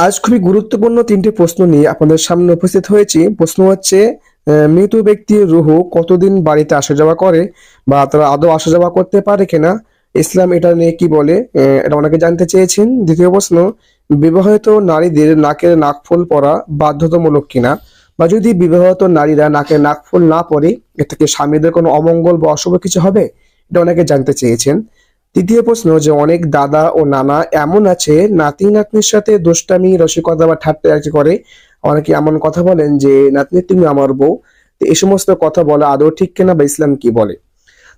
আজ খুবই গুরুত্বপূর্ণ তিনটি প্রশ্ন নিয়ে আপনাদের সামনে উপস্থিত হয়েছি। প্রশ্ন হচ্ছে, মৃত ব্যক্তির রুহ কতদিন বাড়িতে আসা যাওয়া করে বা তারা আদৌ আসা যাওয়া করতে পারে কিনা, ইসলাম এটা নিয়ে কি বলে, এটা অনেকে জানতে চেয়েছেন। দ্বিতীয় প্রশ্ন, বিবাহিত নারীদের নাকের নাকফুল পরা বাধ্যতামূলক কিনা, বা যদি বিবাহিত নারীরা নাকে নাকফুল না পরে এ থেকে স্বামীদের কোনো অমঙ্গল বা অশুভ কিছু হবে, এটা অনেকে জানতে চেয়েছেন। তৃতীয় প্রশ্ন, যে অনেক দাদা ও নানা এমন আছে নাতি নাতনির সাথে দুষ্টামি রসিকতা বা ঠাট্টা আরকি করে। অনেকে এমন কথা বলেন যে নাতনি তুমি আমার বউ। তো এই সমস্ত কথা বলা আদৌ ঠিক কিনা বা ইসলাম কি বলে।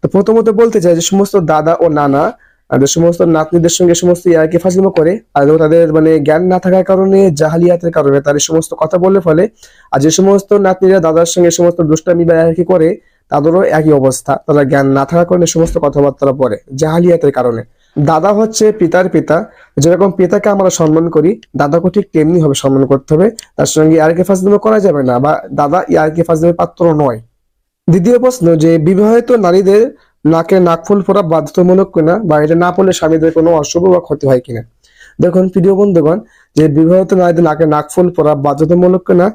তো প্রথমত বলতে চাই যে সমস্ত দাদা ও নানা যে সমস্ত নাতনিদের সঙ্গে সমস্ত ইয়ার্কি ফাজলামো করে, আর তাদের মানে জ্ঞান না থাকার কারণে, জাহালিয়াতের কারণে তার এই সমস্ত কথা বললে ফলে, আর যে সমস্ত নাতনিরা দাদার সঙ্গে সমস্ত দুষ্টামি বা ইয়ার্কি করে তাদেরও একই অবস্থা, তারা জ্ঞান না থাকার কারণে সমস্ত কথাবার্তা বলে জাহালিয়াতের কারণে। দাদা হচ্ছে পিতার পিতা। যেরকম পিতাকে আমরা সম্মান করি, দাদাকে ঠিক তেমনি ভাবে সম্মান করতে হবে। তার সঙ্গে ইয়ার্কি ফাজলামো করা যাবে না, বা দাদা ইয়ার্কি ফাজলামের পাত্র নয়। দ্বিতীয় প্রশ্ন, যে বিবাহিত নারীদের নাকে নাকফুল পরা বাধ্যতামূলক কিনা, বা এটা না পড়লে স্বামীদের কোনো অশুভ বা ক্ষতি হয় কিনা। দেখুন প্রিয় বন্ধুগণ, যে বিবাহিত নারীদের নাকে নাকফুল পরা বাধ্যতামূলক কিনা,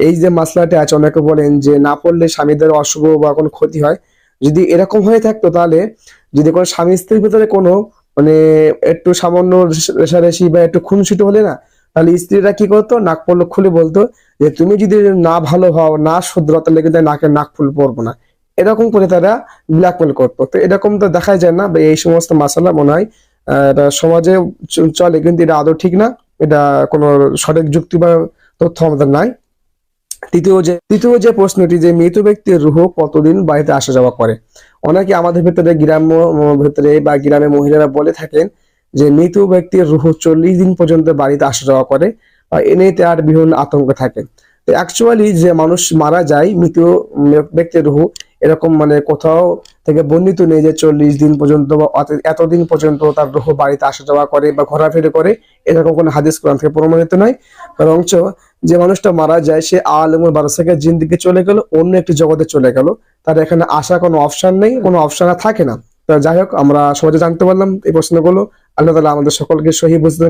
এই যে মাসলাটি আছে, অনেকে বলেন যে না পড়লে স্বামীদের অশুভ বা কোনো ক্ষতি হয়। যদি এরকম হয়ে থাকতো, তাহলে যদি কোনো স্বামী স্ত্রীর ভিতরে কোনো মানে একটু সামান্য রেষারেষি বা একটু খুনসুটি হলে না, তাহলে স্ত্রীরা কি করতো, নাক পলক খুলে বলতো যে তুমি যদি না ভালো হও, না শুধরো, তাহলে কিন্তু নাকে নাক ফুল পরবো না। এরকম করে তারা ব্ল্যাকমেল করতো। তো এরকম তো দেখাই যায় না, বা এই সমস্ত মাসালা মনে হয় এটা সমাজে চলে, কিন্তু এটা আদৌ ঠিক না। এটা কোনো সঠিক যুক্তি বা তথ্য আমাদের নাই। তৃতীয় যে প্রশ্নটি, যে মৃত ব্যক্তির রুহ কতদিন বাড়িতে আসা যাওয়া করে। অনেকে আমাদের ভেতরে গ্রাম্য ভেতরে বা গ্রামের মহিলারা বলে থাকেন যে মৃত ব্যক্তির রুহ 40 দিন পর্যন্ত বাড়িতে আসা যাওয়া করে, বা এনে তার বিভিন্ন আতঙ্ক থাকে। তো অ্যাকচুয়ালি যে মানুষ মারা যায়, মৃত ব্যক্তির রুহ এরকম মানে কোথাও থেকে বর্ণিত নেই যে 40 দিন পর্যন্ত বা এতদিন পর্যন্ত তার রুহ বাড়িতে আসা যাওয়া করে বা ঘোরাফেরা করে। এরকম কোনো হাদিস কোরআন থেকে প্রমাণিত নয়। বরঞ্চ যে মানুষটা মারা যায় সে আলেমুল বারসাকে জিন্দিগি চলে গেল, অন্য একটি জগতে চলে গেল, তার এখানে আসা কোনো অপশন নেই, কোনো অপশন থাকে না। তো যাই হোক, আমরা সহজে জানতে পারলাম এই প্রশ্নগুলো। আল্লাহ তাআলা আমাদের সকলকে সহি বুঝতে